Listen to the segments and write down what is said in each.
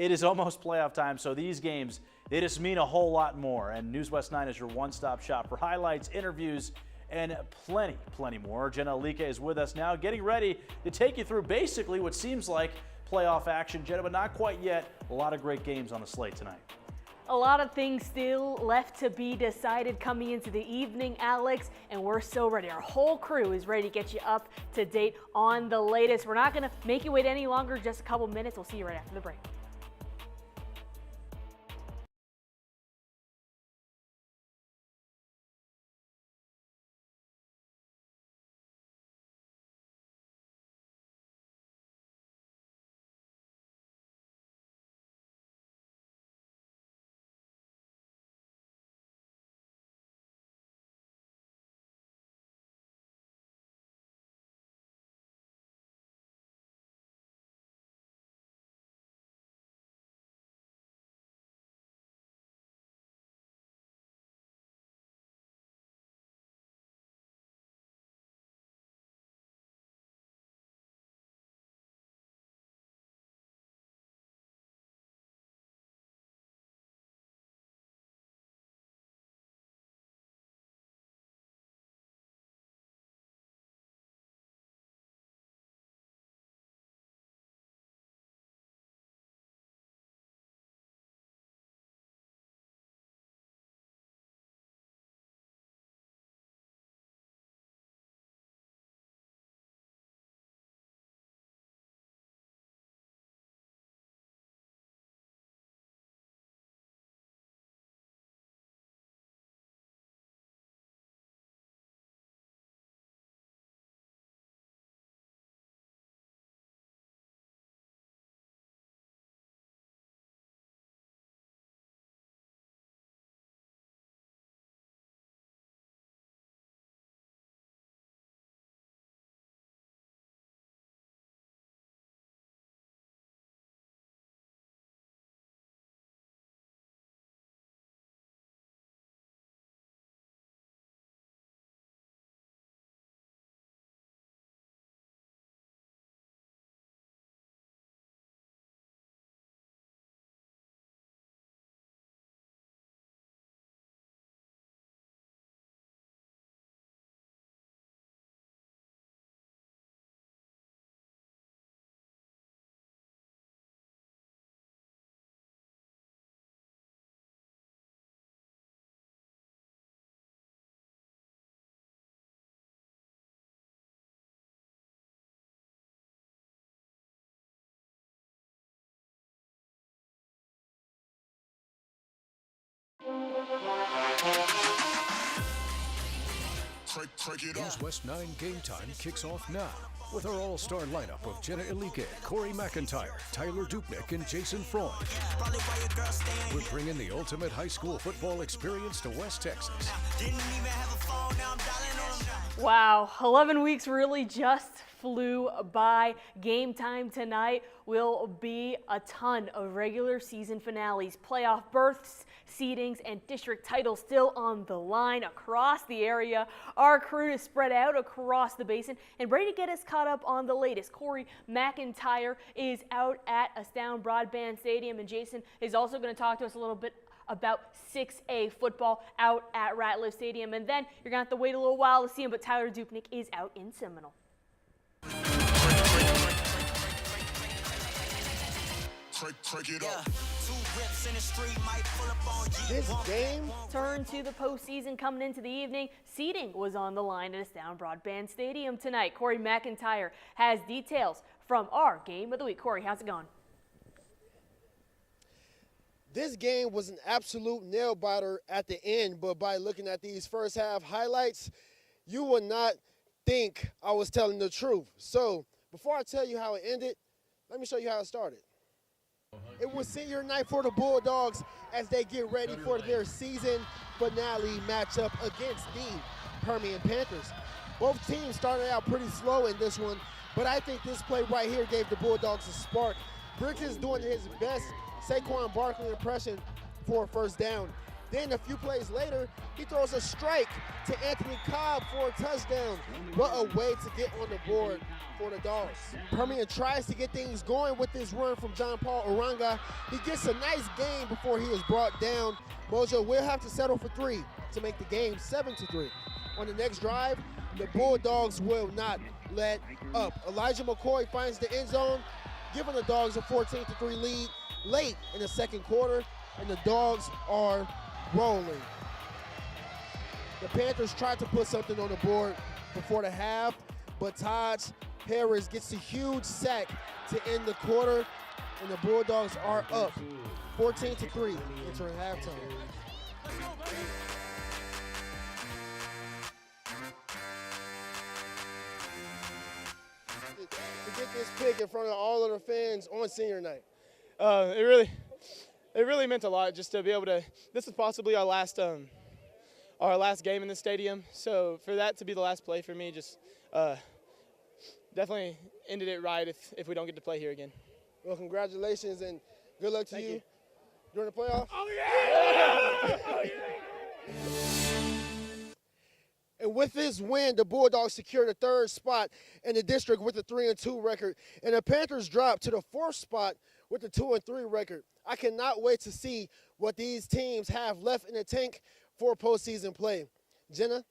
it is almost playoff time, so these games, they just mean a whole lot more. And NewsWest 9 is your one-stop shop for highlights, interviews, and plenty more. Jenna Alike is with us now, getting ready to take you through basically what seems like playoff action, Jenna, but not quite yet. A lot of great games on the slate tonight. A lot of things still left to be decided coming into the evening, Alex, and we're so ready. Our whole crew is ready to get you up to date on the latest. We're not going to make you wait any longer, just a couple minutes. We'll see you right after the break. NewsWest 9 Game Time kicks off now with our all-star lineup of Jenna Alike, Corey McIntyre, Tyler Dupnick, and Jason Freund. We're bringing the ultimate high school football experience to West Texas. Wow, 11 weeks really just flew by. Game time tonight will be a ton of regular season finales, playoff berths, seedings, and district titles still on the line across the area. Our crew is spread out across the basin and ready to get us caught up on the latest. Corey McIntyre is out at Astound Broadband Stadium, and Jason is also going to talk to us a little bit about 6A football out at Ratliff Stadium. And then you're going to have to wait a little while to see him, but Tyler Dupnick is out in Seminole. This game turn to the postseason coming into the evening. Seating was on the line at Astound Broadband Stadium tonight. Corey McIntyre has details from our game of the week. Corey, how's it going? This game was an absolute nail-biter at the end, but by looking at these first half highlights, you would not think I was telling the truth. So before I tell you how it ended, let me show you how it started. It was senior night for the Bulldogs as they get ready for their season finale matchup against the Permian Panthers. Both teams started out pretty slow in this one, but I think this play right here gave the Bulldogs a spark. Briggs is doing his best Saquon Barkley impression for a first down. Then a few plays later, he throws a strike to Anthony Cobb for a touchdown, but a way to get on the board for the Dogs. Permian tries to get things going with this run from John Paul Oranga. He gets a nice gain before he is brought down. Mojo will have to settle for 3 to make the game 7-3. On the next drive, the Bulldogs will not let up. Elijah McCoy finds the end zone, giving the Dogs a 14-3 lead late in the second quarter, and the Dogs are rolling. The Panthers tried to put something on the board before the half, but Taj Harris gets a huge sack to end the quarter, and the Bulldogs are up 14-3 entering halftime. To get this pick in front of all of the fans on senior night. It really meant a lot just to be able to. This is possibly our last game in the stadium. So for that to be the last play for me, just definitely ended it right if we don't get to play here again. Well, congratulations and good luck to you during the playoffs. Oh yeah! Oh yeah! And with this win, the Bulldogs secure the 3rd spot in the district with a 3-2 record, and the Panthers drop to the 4th spot with a 2-3 record. I cannot wait to see what these teams have left in the tank for postseason play. Jenna?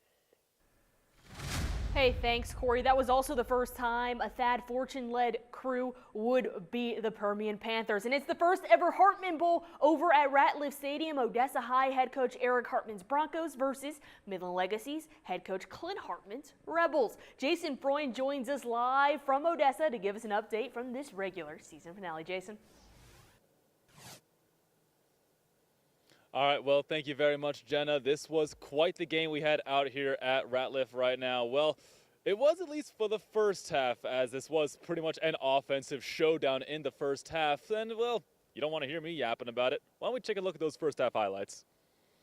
Hey, thanks, Corey. That was also the first time a Thad Fortune-led crew would beat the Permian Panthers. And it's the first ever Hartman Bowl over at Ratliff Stadium. Odessa High head coach Eric Hartman's Broncos versus Midland Legacy's head coach Clint Hartman's Rebels. Jason Freund joins us live from Odessa to give us an update from this regular season finale. Jason. All right, well, thank you very much, Jenna. This was quite the game we had out here at Ratliff right now. Well, it was at least for the first half, as this was pretty much an offensive showdown in the first half. And, well, you don't want to hear me yapping about it. Why don't we take a look at those first half highlights?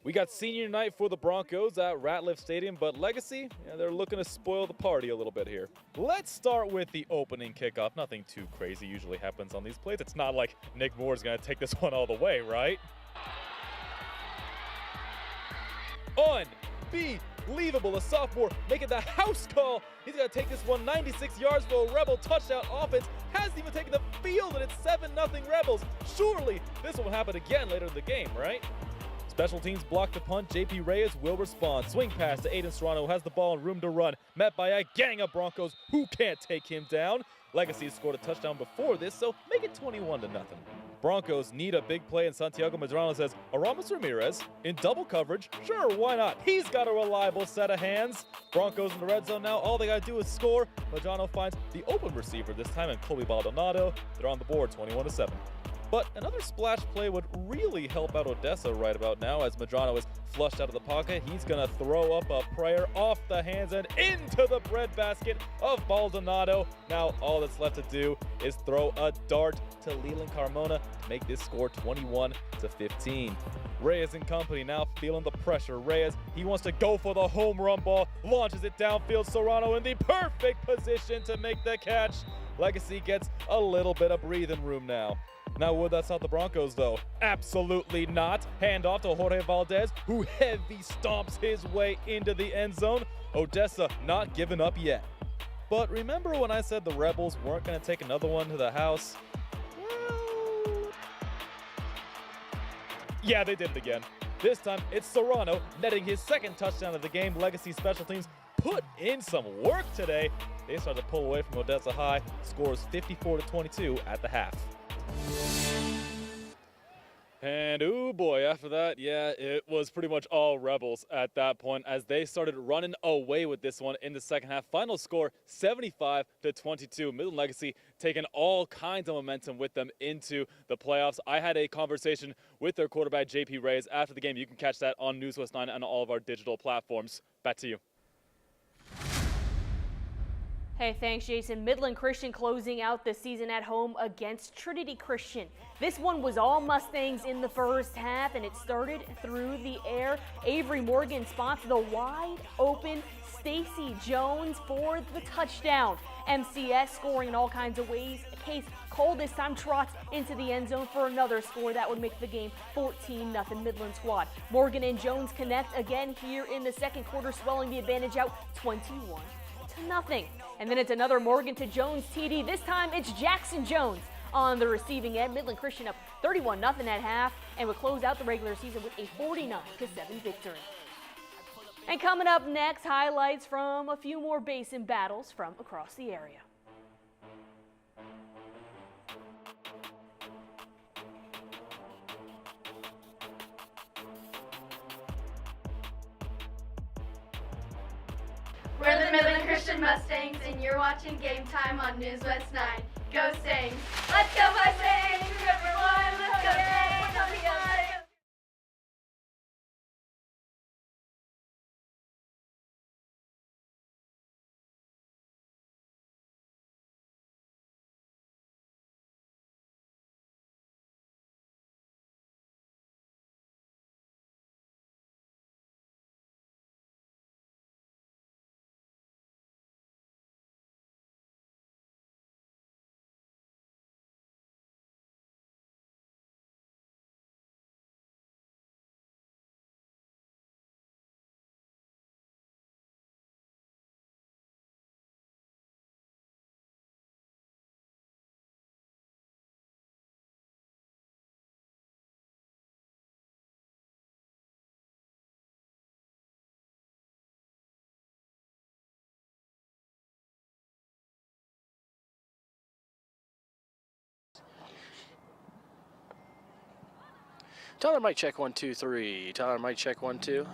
We got senior night for the Broncos at Ratliff Stadium, but Legacy, they're looking to spoil the party a little bit here. Let's start with the opening kickoff. Nothing too crazy usually happens on these plays. It's not like Nick Moore's going to take this one all the way, right? Unbelievable. The sophomore making the house call. He's going to take this one 96 yards for a Rebel touchdown offense. Hasn't even taken the field, and it's 7-0 Rebels. Surely this will happen again later in the game, right? Special teams block the punt. JP Reyes will respond. Swing pass to Aiden Serrano, who has the ball and room to run. Met by a gang of Broncos who can't take him down. Legacy scored a touchdown before this, so make it 21-0. Broncos need a big play, and Santiago Medrano says, Aramis Ramirez in double coverage? Sure, why not? He's got a reliable set of hands. Broncos in the red zone now. All they got to do is score. Medrano finds the open receiver this time, and Colby Baldonado. They're on the board 21-7. But another splash play would really help out Odessa right about now as Medrano is flushed out of the pocket. He's going to throw up a prayer off the hands and into the breadbasket of Baldonado. Now all that's left to do is throw a dart to Leland Carmona to make this score 21-15. Reyes and company now feeling the pressure. Reyes, he wants to go for the home run ball, launches it downfield. Serrano in the perfect position to make the catch. Legacy gets a little bit of breathing room now. Now, would that stop the Broncos, though? Absolutely not. Handoff to Jorge Valdez, who heavy stomps his way into the end zone. Odessa not giving up yet. But remember when I said the Rebels weren't going to take another one to the house? Well, yeah, they did it again. This time, it's Serrano netting his second touchdown of the game. Legacy special teams put in some work today. They started to pull away from Odessa High. Scores 54-22 at the half. And oh boy, after that, yeah, it was pretty much all Rebels at that point as they started running away with this one in the second half. Final score 75-22. Midland Legacy taking all kinds of momentum with them into the playoffs. I had a conversation with their quarterback, JP Reyes, after the game. You can catch that on NewsWest 9 and all of our digital platforms. Back to you. Hey, thanks, Jason. Midland Christian closing out the season at home against Trinity Christian. This one was all Mustangs in the first half, and it started through the air. Avery Morgan spots the wide open Stacy Jones for the touchdown. MCS scoring in all kinds of ways. Case Cole this time trots into the end zone for another score that would make the game 14-0 Midland squad. Morgan and Jones connect again here in the second quarter, swelling the advantage out 21-0. And then it's another Morgan to Jones TD. This time it's Jackson Jones on the receiving end. Midland Christian up 31-0 at half and would close out the regular season with a 49-7 victory. And coming up next, highlights from a few more Basin battles from across the area. We're the Midland Christian Mustangs, and you're watching Game Time on NewsWest 9. Go Stangs! Let's go Mustangs! Everyone, let's go Stangs! Let's go! Tyler, mic check 1 2 3. Tyler, mic check 1 2.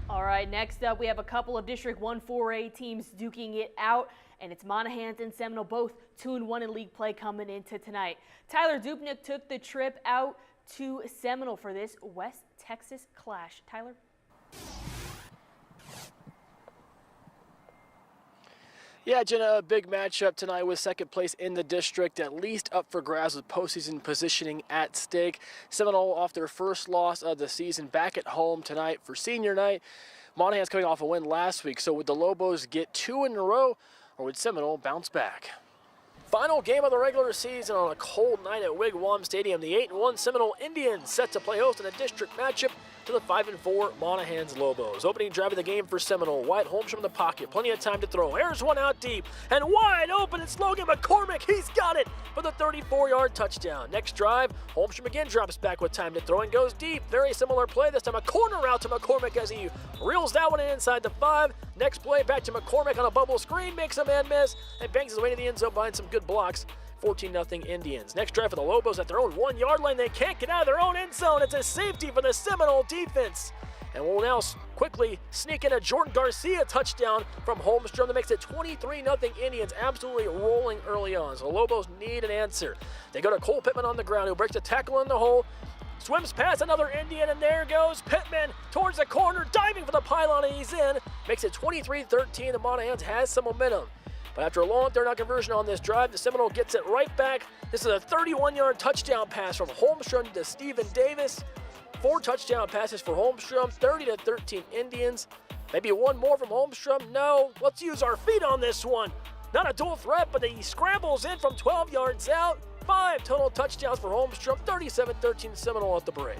All right, next up, we have a couple of District 1 4A teams duking it out, and it's Monahans and Seminole, both 2-1 in league play coming into tonight. Tyler Dupnick took the trip out to Seminole for this West Texas clash. Tyler? Yeah, Jenna, a big matchup tonight with second place in the district, at least up for grabs with postseason positioning at stake. Seminole off their first loss of the season, back at home tonight for senior night. Monahans coming off a win last week, so would the Lobos get 2 in a row, or would Seminole bounce back? Final game of the regular season on a cold night at Wigwam Stadium. The 8-1 Seminole Indians set to play host in a district matchup to the 5-4 Monahans Lobos. Opening drive of the game for Seminole. Wyatt Holmstrom in the pocket. Plenty of time to throw. Airs one out deep. And wide open. It's Logan McCormick. He's got it for the 34-yard touchdown. Next drive, Holmstrom again drops back with time to throw and goes deep. Very similar play. This time a corner route to McCormick as he reels that one in inside the 5. Next play back to McCormick on a bubble screen. Makes a man miss and bangs his way to the end zone behind some good blocks. 14-0 Indians. Next drive for the Lobos at their own 1-yard line. They can't get out of their own end zone. It's a safety for the Seminole defense. And we'll now quickly sneak in a Jordan Garcia touchdown from Holmstrom that makes it 23-0 Indians, absolutely rolling early on. So the Lobos need an answer. They go to Cole Pittman on the ground, who breaks a tackle in the hole, swims past another Indian, and there goes Pittman towards the corner, diving for the pylon, and he's in. Makes it 23-13. The Monahans has some momentum. But after a long third down conversion on this drive, the Seminole gets it right back. This is a 31-yard touchdown pass from Holmstrom to Stephen Davis. 4 touchdown passes for Holmstrom, 30-13 Indians. Maybe one more from Holmstrom. No, let's use our feet on this one. Not a dual threat, but he scrambles in from 12 yards out. 5 total touchdowns for Holmstrom, 37-13 Seminole at the break.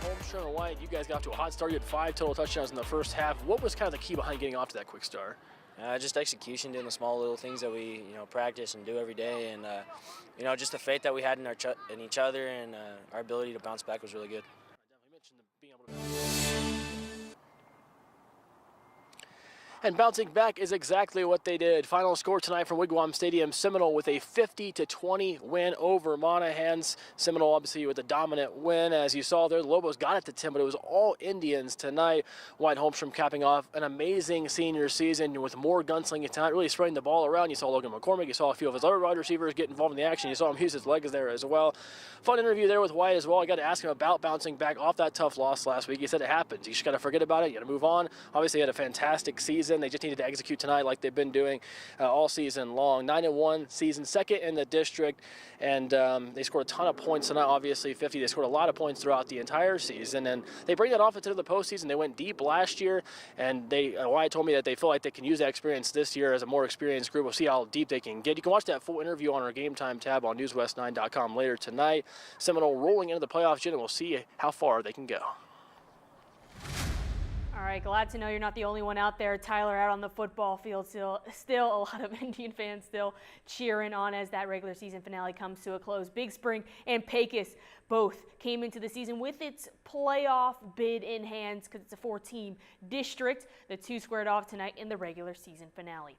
Holmstrom and Wyatt, you guys got off to a hot start. You had 5 total touchdowns in the first half. What was kind of the key behind getting off to that quick start? Just execution, doing the small little things that we, practice and do every day, and just the faith that we had in each other, and our ability to bounce back was really good. And bouncing back is exactly what they did. Final score tonight from Wigwam Stadium, Seminole with a 50-20 win over Monahans. Seminole obviously with a dominant win. As you saw there, the Lobos got it to 10, but it was all Indians tonight. Wyatt Holmstrom capping off an amazing senior season with more gunslinging tonight, really spreading the ball around. You saw Logan McCormick, you saw a few of his other wide receivers get involved in the action. You saw him use his legs there as well. Fun interview there with Wyatt as well. I got to ask him about bouncing back off that tough loss last week. He said it happens. You just got to forget about it. You got to move on. Obviously, he had a fantastic season. They just needed to execute tonight like they've been doing all season long. 9-1 season, second in the district, and they scored a ton of points tonight, obviously 50. They scored a lot of points throughout the entire season, and they bring that off into the postseason. They went deep last year, and Wyatt told me that they feel like they can use that experience this year as a more experienced group. We'll see how deep they can get. You can watch that full interview on our Gametime tab on NewsWest9.com later tonight. Seminole rolling into the playoffs, and we'll see how far they can go. All right, glad to know you're not the only one out there, Tyler, out on the football field. Still a lot of Indian fans still cheering on as that regular season finale comes to a close. Big Spring and Pecos both came into the season with its playoff bid in hands because it's a 4-team district. The two squared off tonight in the regular season finale.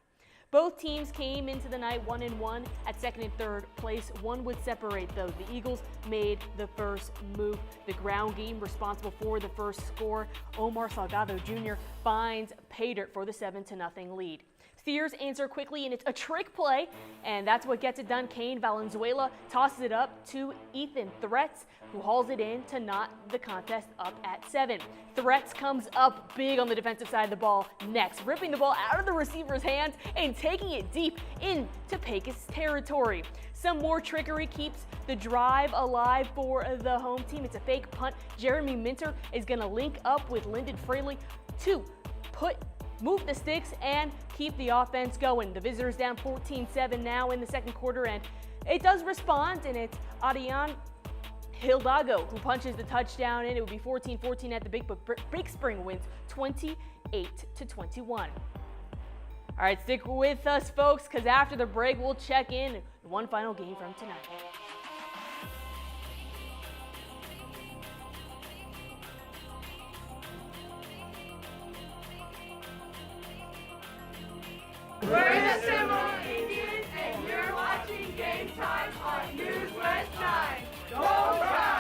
Both teams came into the night 1-1 at second and third place. One would separate, though. The Eagles made the first move. The ground game responsible for the first score. Omar Salgado Jr. finds pay dirt for the 7-0 lead. Steers answer quickly, and it's a trick play, and that's what gets it done. Kane Valenzuela tosses it up to Ethan Threats, who hauls it in to knot the contest up at 7. Threats comes up big on the defensive side of the ball next, ripping the ball out of the receiver's hands and taking it deep into Pecos territory. Some more trickery keeps the drive alive for the home team. It's a fake punt. Jeremy Minter is going to link up with Lyndon Fraley to move the sticks and keep the offense going. The visitors down 14-7 now in the second quarter, and it does respond, and it's Adian Hildago who punches the touchdown in. It would be 14-14 at the Big Spring wins 28-21. All right, stick with us, folks, because after the break, we'll check in one final game from tonight. We're the Seminole Indians, and you're watching Game Time on NewsWest 9. Go Pride!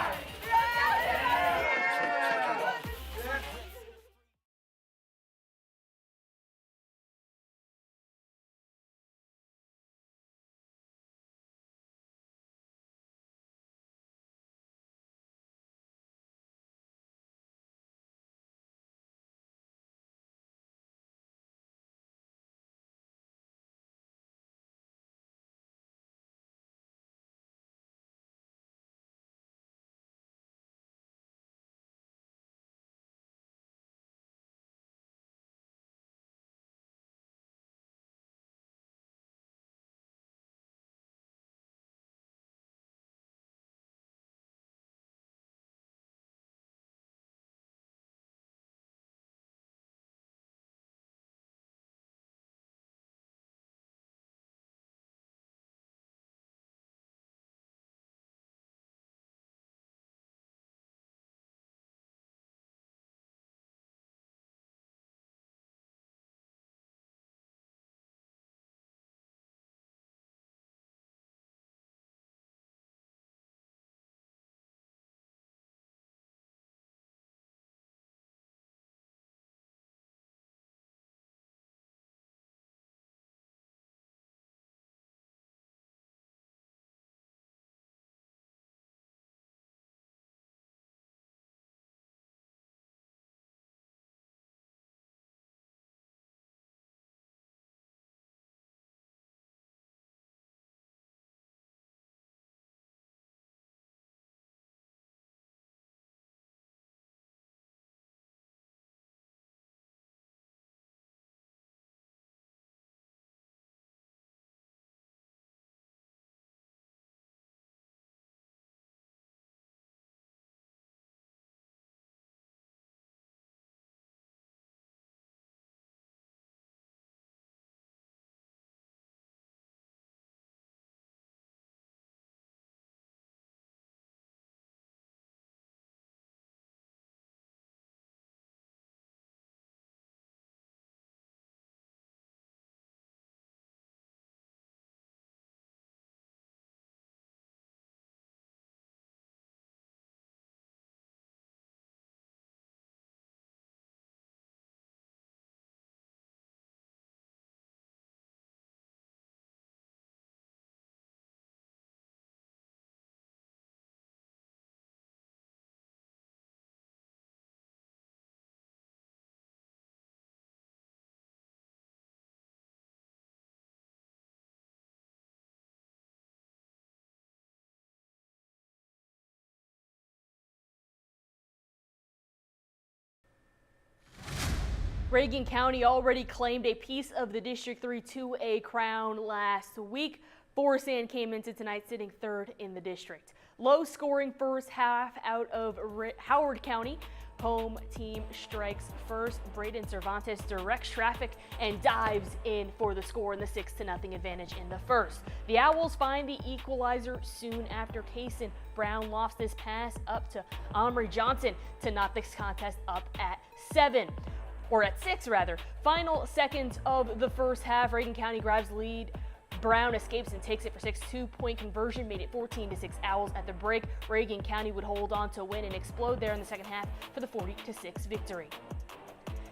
Reagan County already claimed a piece of the District 3 2A crown last week. Forest Sand came into tonight sitting third in the district. Low scoring first half out of Howard County. Home team strikes first. Braden Cervantes directs traffic and dives in for the score in the 6-0 advantage in the first. The Owls find the equalizer soon after Kaysen Brown lofts this pass up to Omri Johnson to knot this contest up at 6 rather. Final seconds of the first half, Reagan County grabs lead. Brown escapes and takes it for 6. 2-point conversion made it 14-6 Owls at the break. Reagan County would hold on to win and explode there in the second half for the 40-6 victory.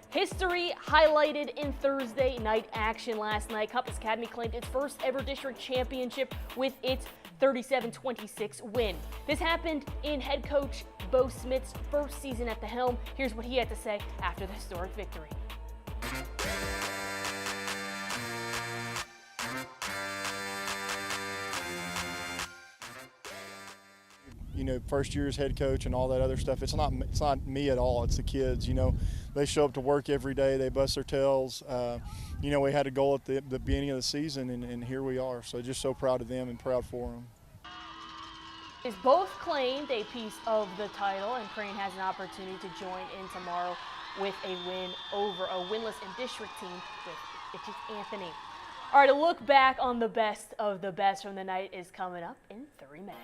History highlighted in Thursday night action last night. Compass Academy claimed its first ever district championship with its 37-26 win. This happened in head coach Bo Smith's first season at the helm. Here's what he had to say after the historic victory. You know, first year as head coach and all that other stuff. It's not me at all. It's the kids. You know, they show up to work every day. They bust their tails. You know, we had a goal at the beginning of the season, and here we are. So just so proud of them and proud for them. Is both claimed a piece of the title, and Crane has an opportunity to join in tomorrow with a win over a winless and district team with Anthony. All right, a look back on the best of the best from the night is coming up in 3 minutes.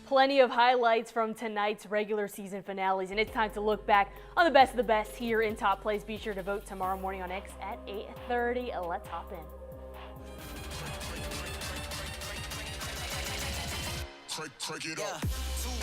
Plenty of highlights from tonight's regular season finales, and it's time to look back on the best of the best here in Top Plays. Be sure to vote tomorrow morning on X at 8:30. Let's hop in.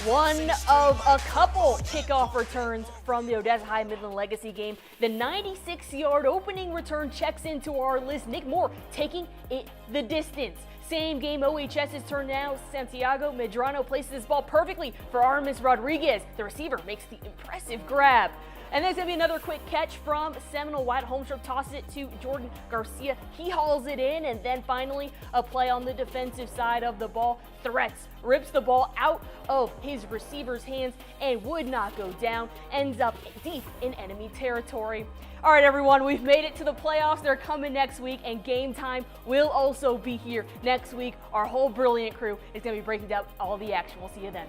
One of a couple kickoff returns from the Odessa High Midland Legacy game. The 96-yard opening return checks into our list. Nick Moore taking it the distance. Same game OHS's turn now. Santiago Medrano places this ball perfectly for Aramis Rodriguez. The receiver makes the impressive grab. And there's going to be another quick catch from Seminole. Wyatt Holmstrom tosses it to Jordan Garcia. He hauls it in, and then finally a play on the defensive side of the ball. Threats, rips the ball out of his receiver's hands and would not go down. Ends up deep in enemy territory. All right, everyone, we've made it to the playoffs. They're coming next week, and Game Time will also be here next week. Our whole brilliant crew is going to be breaking down all the action. We'll see you then.